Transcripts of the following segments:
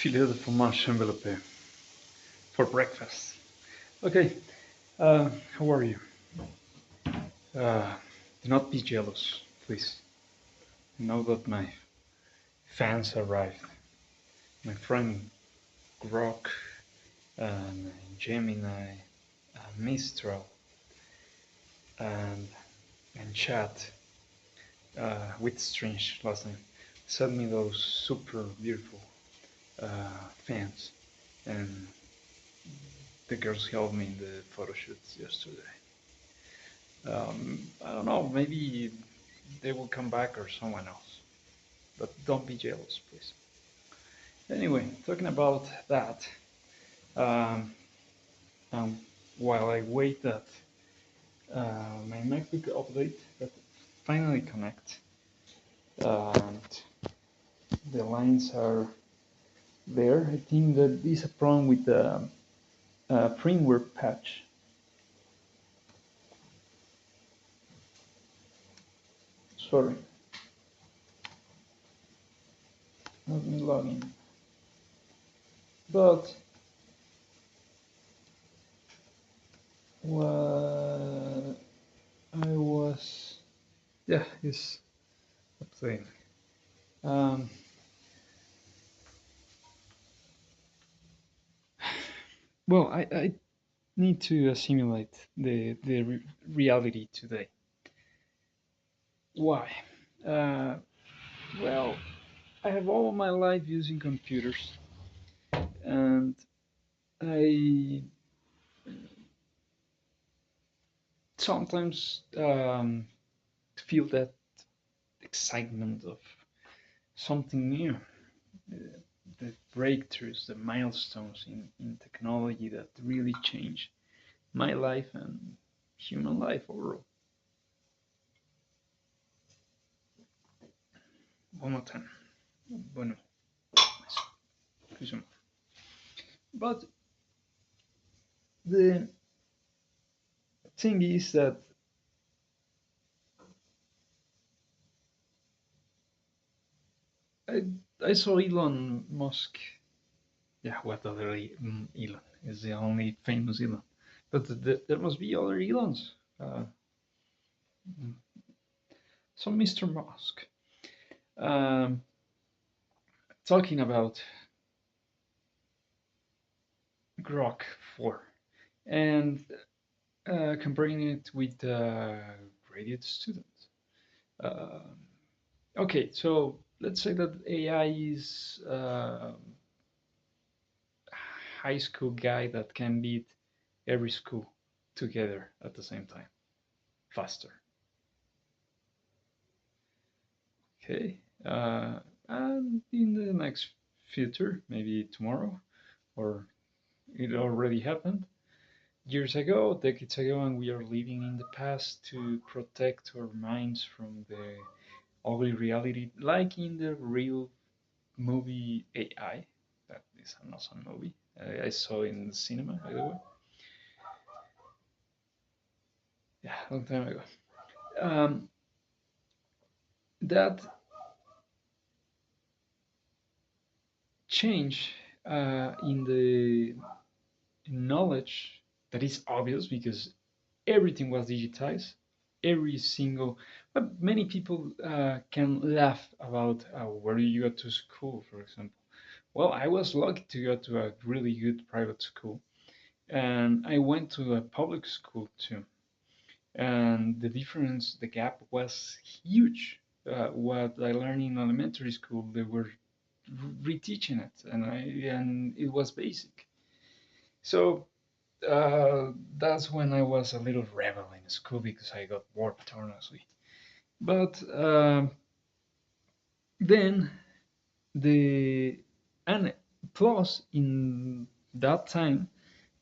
Filet de fromage envelope for breakfast. Okay, how are you? Uh, do not be jealous, please. Know that my fans arrived. My friend Grok, Gemini, Mistral, and Chat with strange last name sent me those super beautiful fans, and the girls helped me in the photo shoots yesterday. I don't know, maybe they will come back or someone else. But don't be jealous, please. Anyway, talking about that, um, um, while I wait that my MacBook update that finally connect, and the lines are there. I think that this is a problem with the firmware patch. Sorry, let me log in. But what I was, yeah, it's a thing. Um, well, I need to assimilate the reality today. Why? Uh, well, I have all my life using computers, and I sometimes feel that excitement of something new, uh, the breakthroughs, the milestones in technology that really change my life and human life overall. One more time. Bueno, but the thing is that I, I saw Elon Musk. Yeah, what other Elon is the only famous Elon? But there must be other Elons. So Mr. Musk, um, talking about Grok 4 and comparing it with graduate students. Uh, okay, so let's say that AI is high school guy that can beat every school together at the same time, faster. Okay, and in the next future, maybe tomorrow, or it already happened years ago, decades ago, and we are living in the past to protect our minds from the ugly reality, like in the real movie AI. That is an awesome movie. I saw in the cinema, by the way. Yeah, a long time ago. Um, that change in the knowledge that is obvious because everything was digitized. Every single, but many people can laugh about where do you go to school, for example. Well, I was lucky to go to a really good private school, and I went to a public school too. And the difference, the gap was huge. What I learned in elementary school, they were reteaching it, and it was basic. So that's when I was a little rebel in school because I got bored honestly. But then the and plus in that time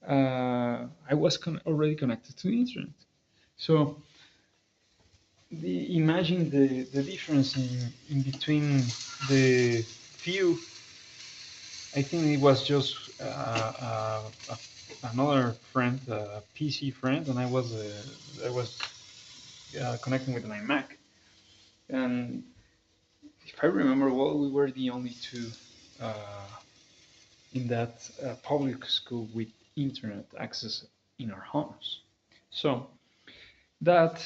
I was already connected to the internet. So imagine the difference in between the few. I think it was just another friend, a PC friend, and I was connecting with my Mac. And if I remember well, we were the only two uh, in that public school with internet access in our homes. So that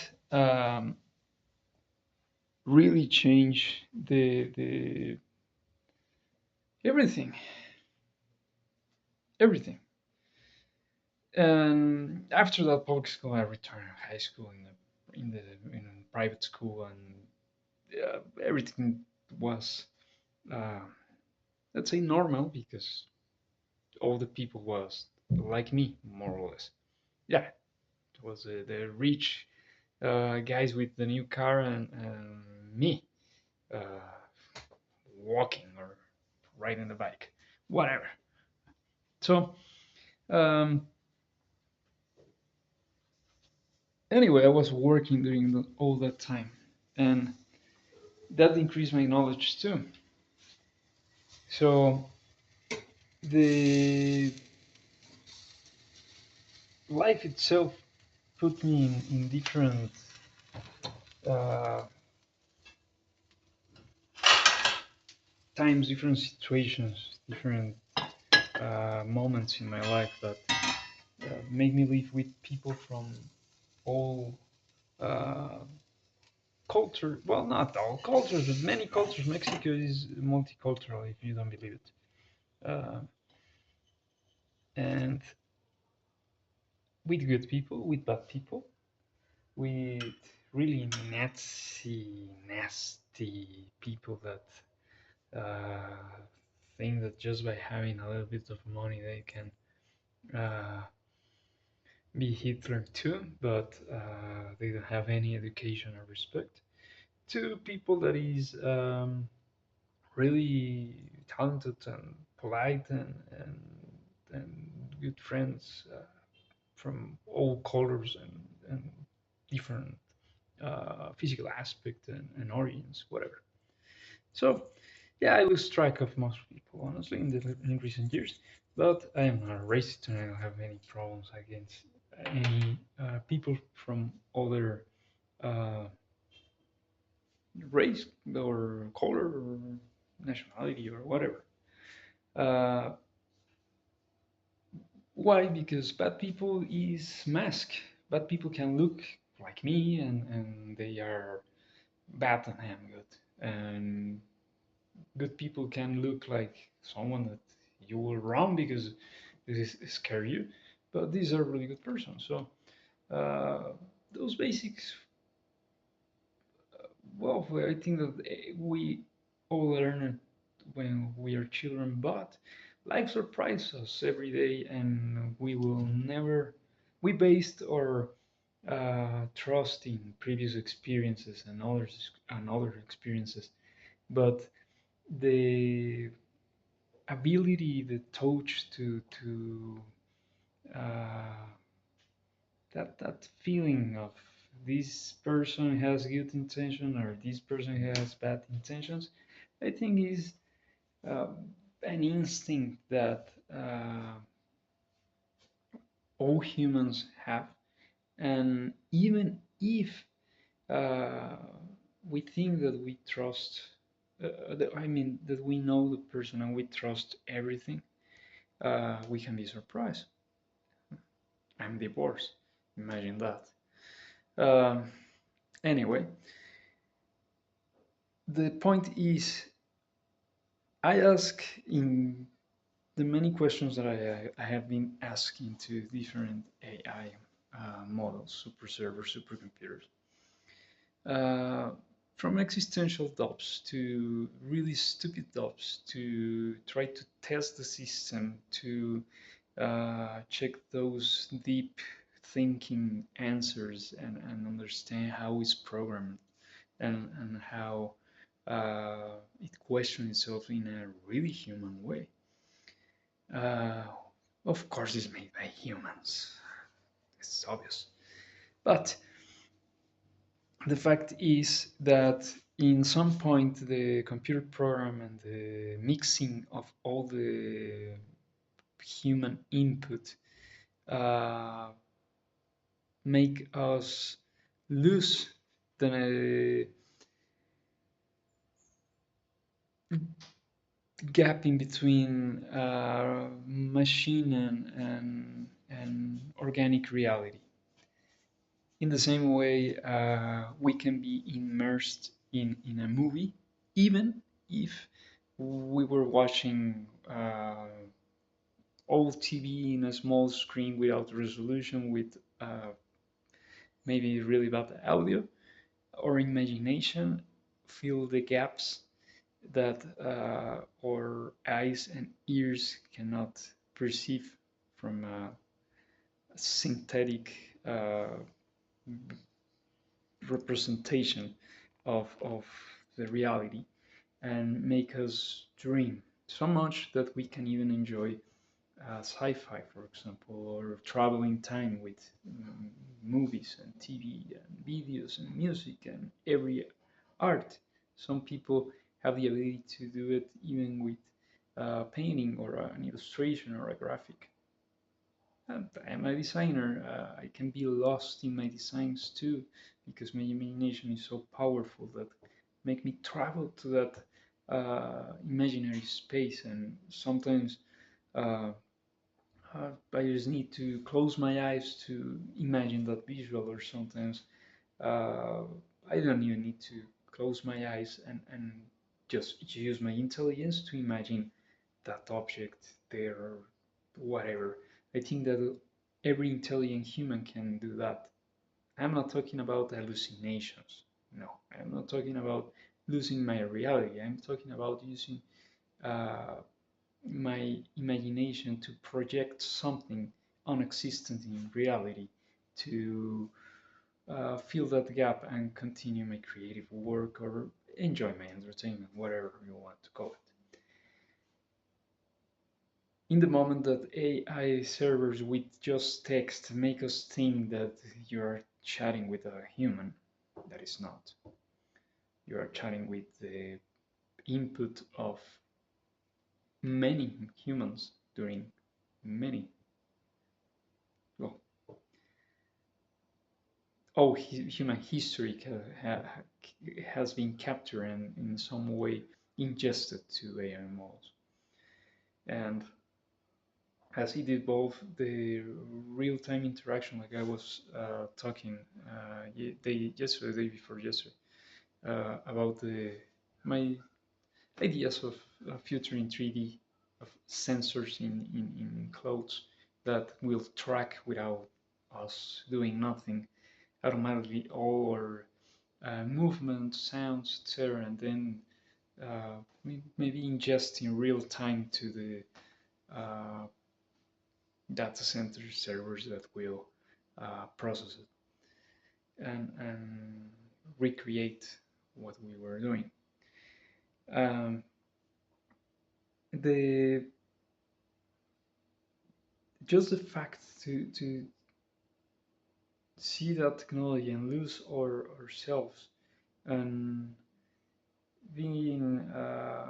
really changed the everything, everything. And after that public school, I returned to high school in a private school, and everything was uh, let's say normal because all the people was like me more or less. Yeah, it was the rich guys with the new car and me uh, walking or riding the bike, whatever. So um, anyway, I was working during all that time, and that increased my knowledge too. So the life itself put me in different uh, times, different situations, different moments in my life that make me live with people from all uh, culture. Well, not all cultures, but many cultures. Mexico is multicultural, if you don't believe it. And with good people, with bad people, with really nasty people that think that just by having a little bit of money they can uh, be Hitler too, but they don't have any education or respect. To people that is really talented and polite and good friends from all colors and different physical aspect and origins, whatever. So, yeah, I lose track of most people, honestly, in recent years. But I am not racist and I don't have any problems against any people from other uh, race or color or nationality or whatever. Uh, why? Because bad people is mask. Bad people can look like me and they are bad and I am good. And good people can look like someone that you will run because this is scare you, but these are really good persons. So those basics, well, I think that we all learn it when we are children, but life surprises us every day, and we will never. We based our trust in previous experiences and other experiences, but the ability, the touch to uh, that feeling of this person has good intention or this person has bad intentions, I think is uh, an instinct that all humans have, and even if uh, we think that we trust. I mean that we know the person and we trust everything. We can be surprised. I'm divorced. Imagine that. Um, anyway, the point is, I ask in the many questions that I have been asking to different AI models, super servers, supercomputers, uh, from existential doubts to really stupid doubts to try to test the system to check those deep thinking answers and understand how it's programmed and how it questions itself in a really human way. Uh, of course, it's made by humans. It's obvious. But the fact is that in some point the computer program and the mixing of all the human input uh, make us lose the gap in between machine and organic reality. In the same way, we can be immersed in a movie, even if we were watching old TV in a small screen without resolution, with maybe really bad audio. Our imagination fill the gaps that our eyes and ears cannot perceive from a synthetic representation of the reality, and make us dream so much that we can even enjoy sci-fi, for example, or travel in time with movies and TV and videos and music and every art. Some people have the ability to do it even with painting or an illustration or a graphic. And I'm a designer. I can be lost in my designs too, because my imagination is so powerful that make me travel to that imaginary space. And sometimes uh, I just need to close my eyes to imagine that visual, or sometimes uh, I don't even need to close my eyes and just use my intelligence to imagine that object there or whatever. I think that every intelligent human can do that. I'm not talking about hallucinations. No, I'm not talking about losing my reality. I'm talking about using uh, my imagination to project something unexistent in reality, to fill that gap and continue my creative work or enjoy my entertainment, whatever you want to call it. In the moment that AI servers with just text make us think that you're chatting with a human, that is not. You are chatting with the input of many humans during many, well, all human history has been captured and in some way ingested to AI models. And as it evolved, the real-time interaction, like I was talking yesterday, the day before yesterday, about my ideas of a future in 3D, of sensors in clothes that will track without us doing nothing, automatically all our movement, sounds, etc., and then uh, maybe ingest in real time to the uh, data center servers that will process it and recreate what we were doing. Um, the just the fact to see that technology and lose ourselves and being a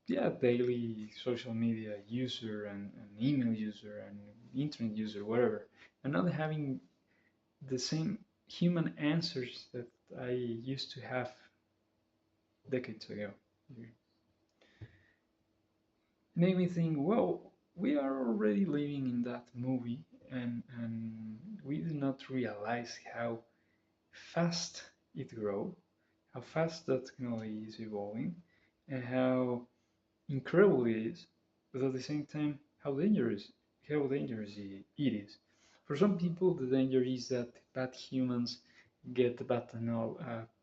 yeah, daily social media user and email user and internet user, whatever, and not having the same human answers that I used to have decades ago. It made me think, well, we are already living in that movie, and we do not realize how fast it grows, how fast that technology is evolving, and how incredible it is, but at the same time, how dangerous it is. For some people, the danger is that bad humans get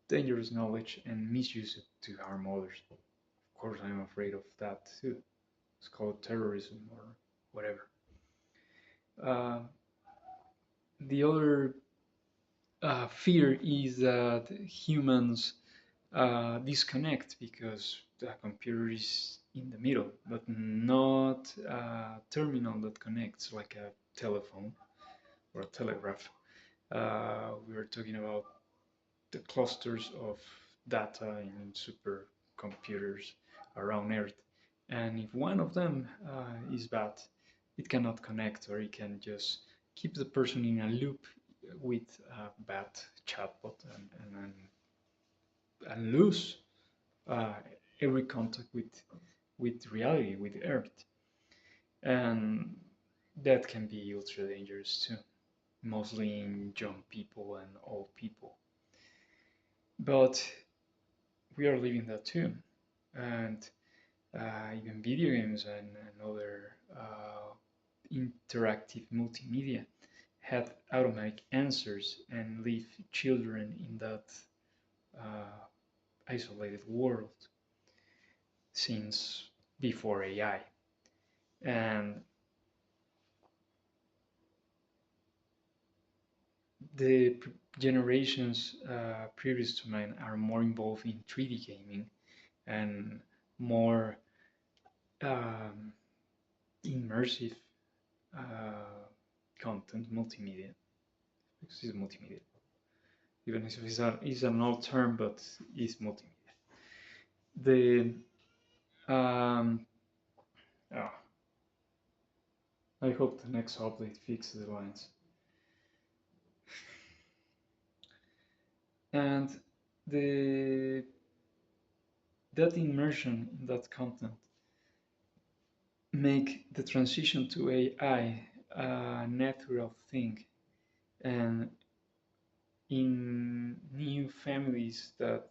dangerous knowledge and misuse it to harm others. Of course, I'm afraid of that too. It's called terrorism or whatever. Uh, the other fear is that humans disconnect because the computer is in the middle, but not a terminal that connects like a telephone or a telegraph. We were talking about the clusters of data in supercomputers around Earth. And if one of them is bad, it cannot connect, or it can just keep the person in a loop with a bad chatbot and lose uh, every contact with reality, with Earth, and that can be ultra dangerous too, mostly in young people and old people. But we are living that too, and even video games and other interactive multimedia had automatic answers and leave children in that uh, isolated world since before AI. And the generations previous to mine are more involved in 3D gaming and more um, immersive uh, content, multimedia. Because it's multimedia. Even if it's an old term, but it's multimedia. The oh, I hope the next update fixes the lines. And the that immersion in that content make the transition to AI a natural thing. And in new families that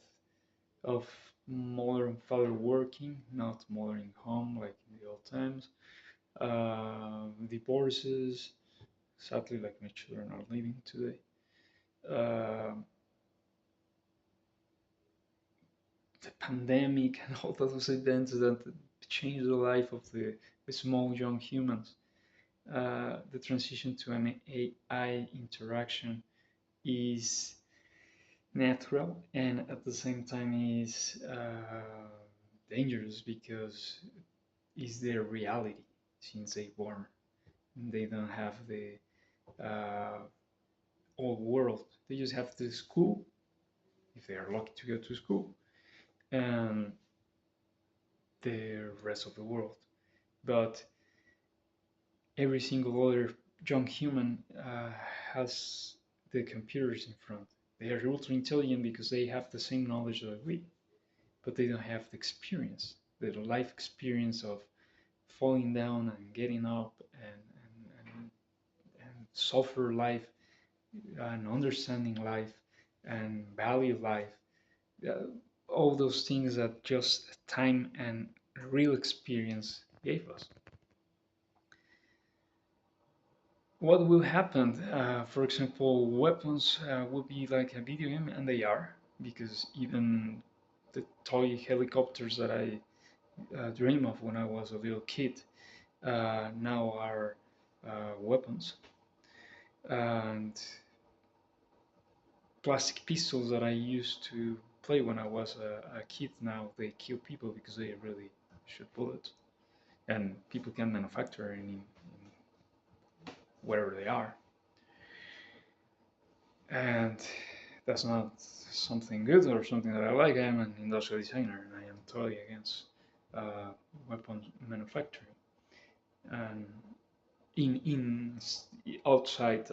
of mother and father working, not mother in home like in the old times, divorces, sadly, like my children are living today. Uh, the pandemic and all those events that changed the life of the small young humans. The transition to an AI interaction is natural and at the same time is dangerous because it's their reality since they born. They don't have the uh, old world. They just have the school if they are lucky to go to school and the rest of the world. But every single other young human has the computers in front. They are ultra intelligent because they have the same knowledge that we, but they don't have the experience, the life experience of falling down and getting up and suffer life and understanding life and value life. Uh, all those things that just time and real experience gave us. What will happen? For example, weapons will be like a video game, and they are, because even the toy helicopters that I dream of when I was a little kid now are weapons. And plastic pistols that I used to play when I was a kid, now they kill people because they really shoot bullets. And people can manufacture in wherever they are. And that's not something good or something that I like. I am an industrial designer and I am totally against weapon manufacturing. And in outside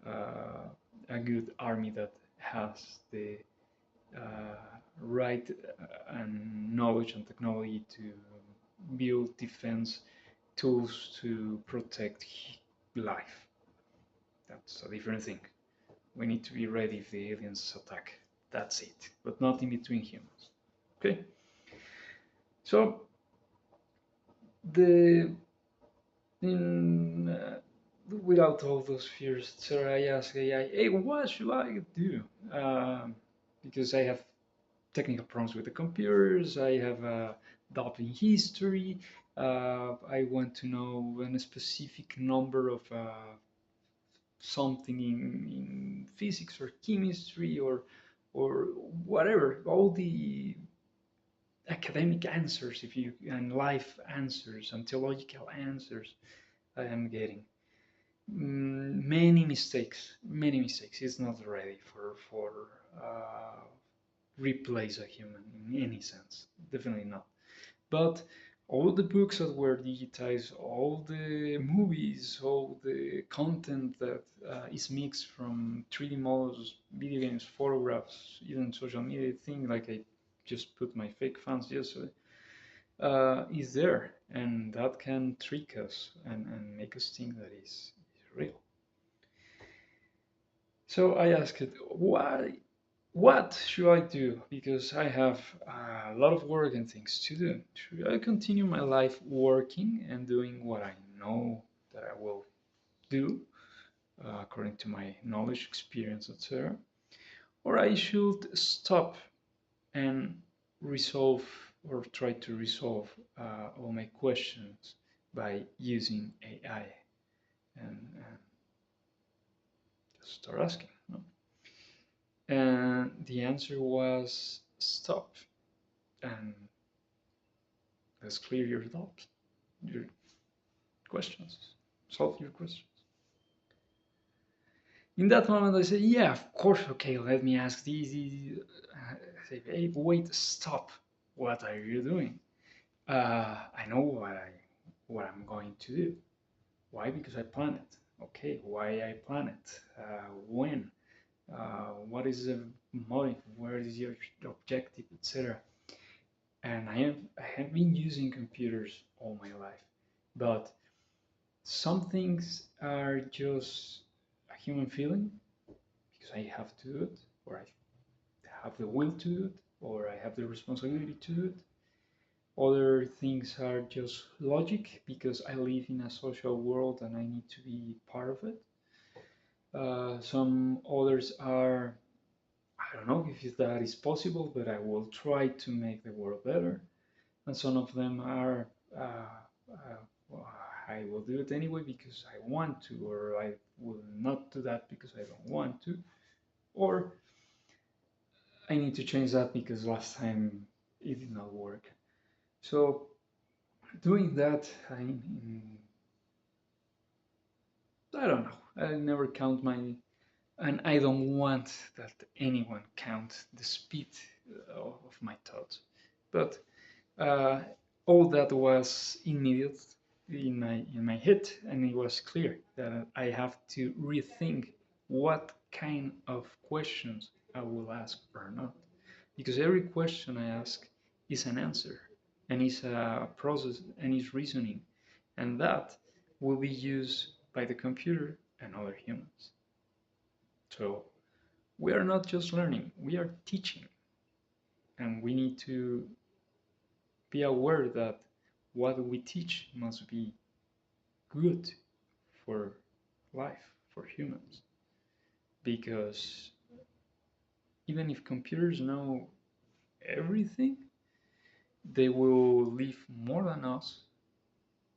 a good army that has the right and knowledge and technology to build defense tools to protect life. That's a different thing. We need to be ready if the aliens attack. That's it, but not in between humans. Okay. So the in without all those fears, so I ask AI, hey, what should I do? Because I have technical problems with the computers. I have a doubt in history. I want to know a specific number of something in physics or chemistry or whatever. All the academic answers, if you and life answers and theological answers I am getting. Many mistakes, many mistakes. It's not ready for replace a human in any sense. Definitely not. But all the books that were digitized, all the movies, all the content that is mixed from 3D models, video games, photographs, even social media thing like I just put my fake fans yesterday, is there, and that can trick us and make us think that is real. So I asked, why? What should I do? Because I have a lot of work and things to do. Should I continue my life working and doing what I know that I will do, according to my knowledge, experience, etc.? Or I should stop and resolve or try to resolve all my questions by using AI and start asking. No? And the answer was stop and let's clear your doubts, your questions, solve your questions. In that moment, I say, yeah, of course, okay, let me ask these. I say, hey, wait, stop. What are you doing? I know what I'm going to do. Why? Because I plan it. Okay, why I plan it? When? What is the motive? Where is your objective, etc. And I have been using computers all my life, but some things are just a human feeling because I have to do it, or I have the will to do it, or I have the responsibility to do it. Other things are just logic because I live in a social world and I need to be part of it. Some others are, I don't know if that is possible, but I will try to make the world better. And some of them are, well, I will do it anyway because I want to, or I will not do that because I don't want to, or I need to change that because last time it did not work. So doing that, I don't know. I never count my, and I don't want that anyone count the speed of my thoughts. But uh, all that was immediate in my head, and it was clear that I have to rethink what kind of questions I will ask or not, because every question I ask is an answer, and is a process, and is reasoning, and that will be used by the computer and other humans. So we are not just learning, we are teaching, and we need to be aware that what we teach must be good for life, for humans. Because even if computers know everything, they will live more than us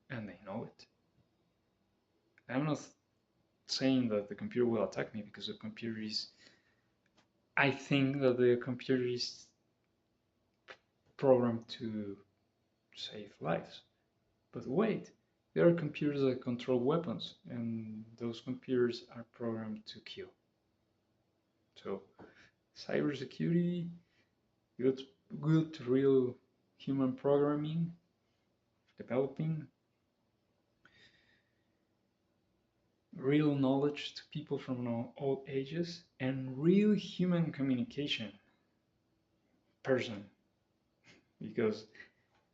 and they know it. I'm not saying that the computer will attack me because the computer is, I think that the computer is programmed to save lives. But wait, there are computers that control weapons, and those computers are programmed to kill. So, cybersecurity, good, good, real human programming, developing real knowledge to people from all ages, and real human communication, person. Because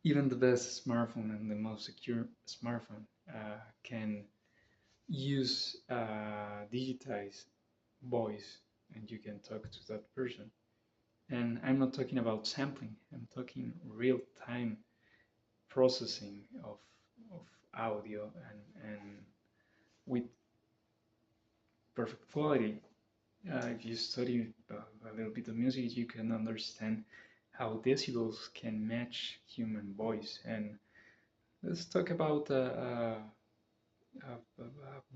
even the best smartphone and the most secure smartphone can use digitized voice, and you can talk to that person. And I'm not talking about sampling, I'm talking real time processing of audio and with perfect quality. If you study a little bit of music, you can understand how decibels can match human voice. And let's talk about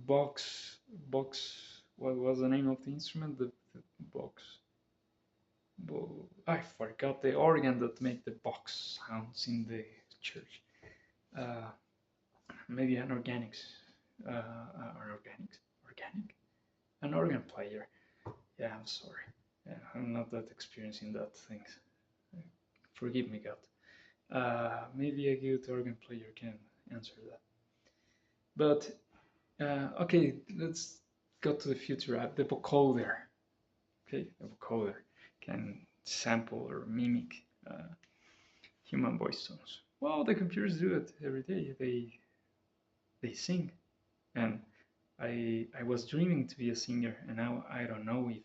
box. What was the name of the instrument? The box. I forgot the organ that make the box sounds in the church. Uh, Maybe an organ player. Yeah, I'm sorry. Yeah, I'm not that experienced in that things. Forgive me, God. Maybe a good organ player can answer that. But okay, let's go to the future app, the vocoder. Okay, the vocoder can sample or mimic human voice tones. Well, the computers do it every day. They sing, and I was dreaming to be a singer, and now I don't know if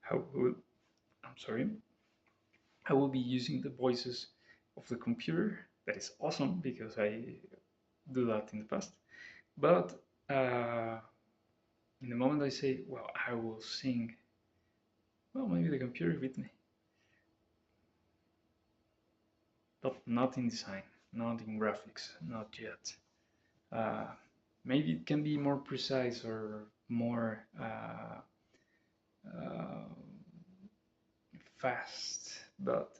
how will I'm sorry, I will be using the voices of the computer. That is awesome because I do that in the past. But in the moment I say, well, I will sing, well, maybe the computer with me, but not in design, not in graphics, not yet. Uh, maybe it can be more precise or more uh, fast, but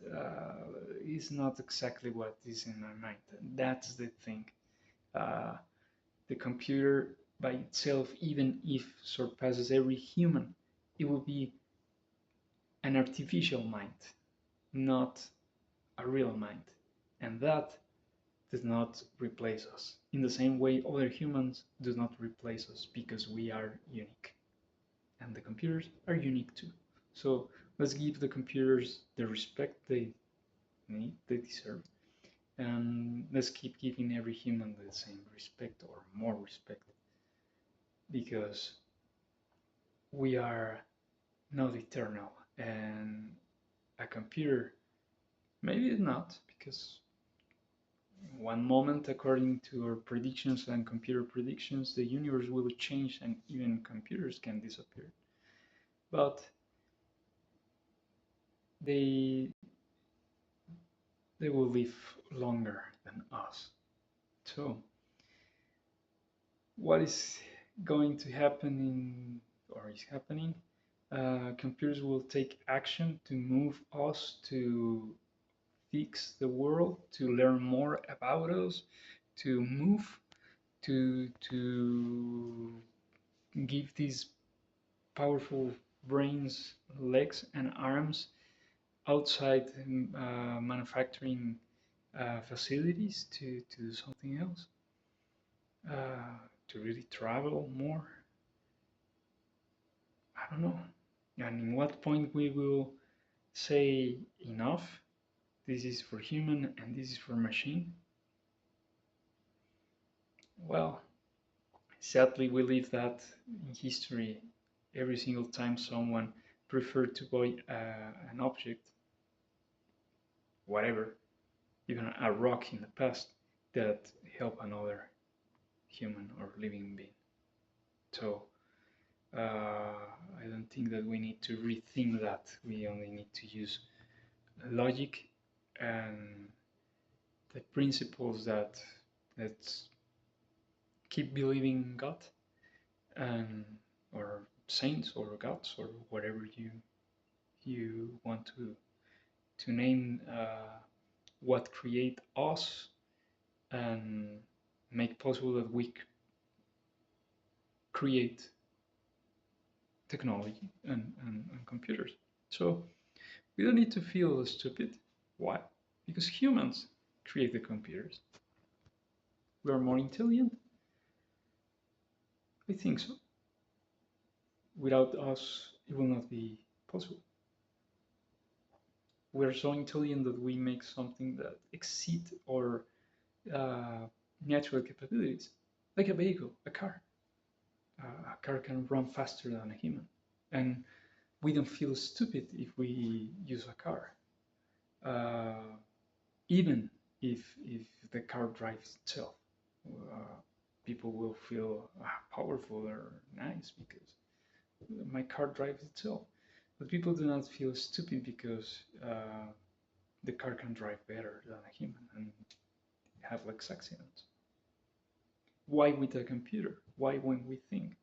it's not exactly what is in my mind. That's the thing. Uh, the computer by itself, even if surpasses every human, it will be an artificial mind, not a real mind. And that does not replace us. In the same way, other humans do not replace us because we are unique. And the computers are unique too. So let's give the computers the respect they need, they deserve. And let's keep giving every human the same respect or more respect because we are not eternal. And a computer, maybe not, because one moment, according to our predictions and computer predictions, the universe will change and even computers can disappear. But they they will live longer than us. So what is going to happen in or is happening? Computers will take action to move us to fix the world, to learn more about us, to move, to give these powerful brains, legs, and arms outside manufacturing facilities to do something else, to really travel more. I don't know. And in what point we will say enough, this is for human and this is for machine? Well, sadly, we leave that in history every single time someone preferred to buy an object, whatever, even a rock in the past, that helped another human or living being. So I don't think that we need to rethink that. We only need to use logic and the principles that let's keep believing in God and or saints or gods or whatever you want to name what create us and make possible that we create technology and computers. So we don't need to feel stupid. Why? Because humans create the computers. We are more intelligent? I think so. Without us, it will not be possible. We are so intelligent that we make something that exceeds our natural capabilities, like a vehicle, a car. A car can run faster than a human, and we don't feel stupid if we use a car, even if the car drives itself. People will feel powerful or nice because my car drives itself. But people do not feel stupid because the car can drive better than a human and have less accidents. Why with a computer? Why when we think?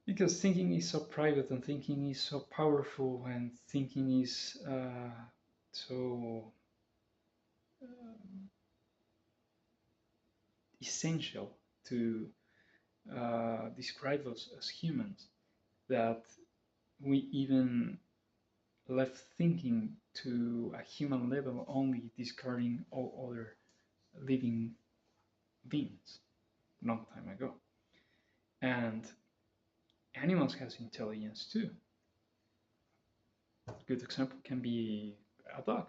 Because thinking is so private and thinking is so powerful and thinking is so essential to describe us as humans that we even left thinking to a human level, only discarding all other living beings long time ago. And animals has intelligence too. A good example can be a dog,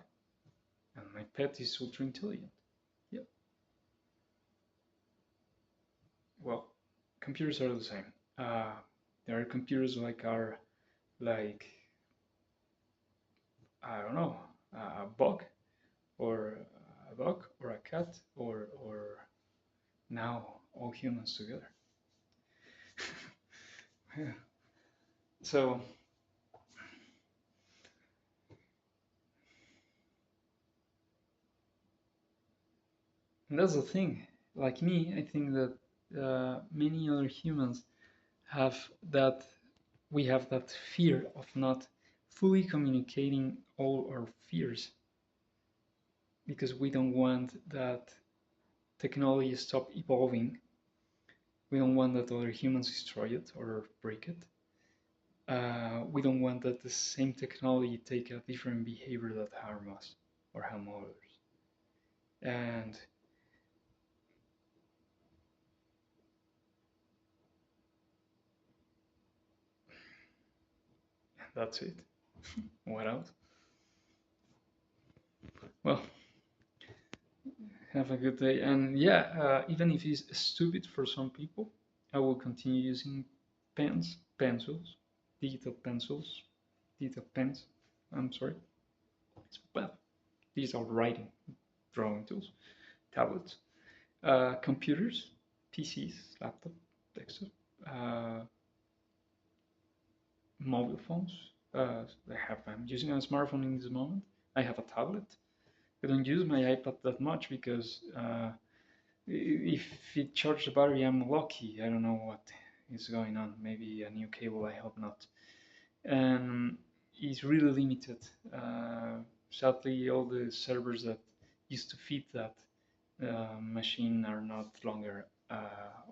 and my pet is ultra intelligent. Yeah. Well, computers are the same. There are computers like I don't know, a bug or a dog or a cat or now all humans together. Yeah. So and that's the thing. Like me, I think that many other humans have that. We have that fear of not fully communicating all our fears because we don't want that technology stop evolving. We don't want that other humans destroy it or break it. We don't want that the same technology take a different behavior that harm us or harm others. And that's it. What else? Well, have a good day. And yeah, even if it's stupid for some people, I will continue using pencils, digital pencils, digital pens. I'm sorry. Well, digital writing, drawing tools, tablets, computers, PCs, laptop, desktop, uh, mobile phones. I'm using a smartphone in this moment. I have a tablet. I don't use my iPad that much because if it charges the battery, I'm lucky. I don't know what is going on. Maybe a new cable. I hope not. And it's really limited. Sadly, all the servers that used to feed that machine are not longer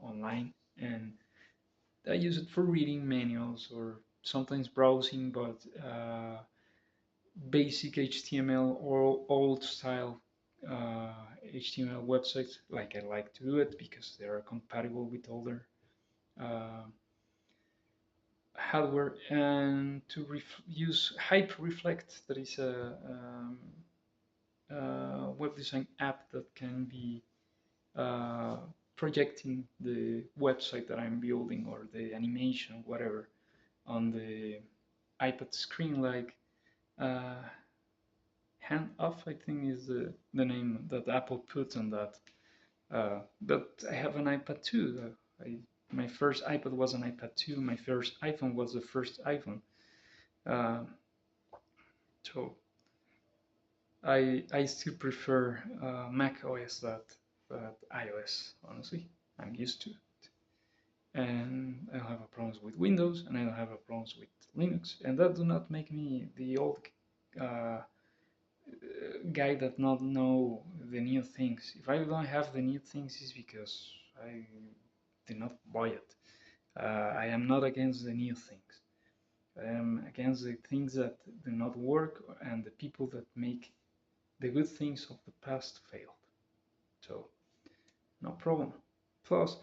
online, and I use it for reading manuals or sometimes browsing, but basic HTML or old style HTML websites, like I like to do it because they are compatible with older uh, hardware, and to use Hyperreflect, that is a web design app that can be uh, projecting the website that I'm building or the animation, whatever, on the iPad screen, like uh, hand off, I think is the name that Apple put on that. But I have an iPad too. My first iPad was an iPad 2. My first iPhone was the first iPhone. Uh, so I still prefer Mac OS that iOS. Honestly, I'm used to it, and I don't have a problems with Windows, and I don't have a problems with Linux, and that do not make me the old uh, guy that not know the new things. If I don't have the new things, it's because I did not buy it. I am not against the new things. I am against the things that do not work and the people that make the good things of the past failed. So no problem. Plus,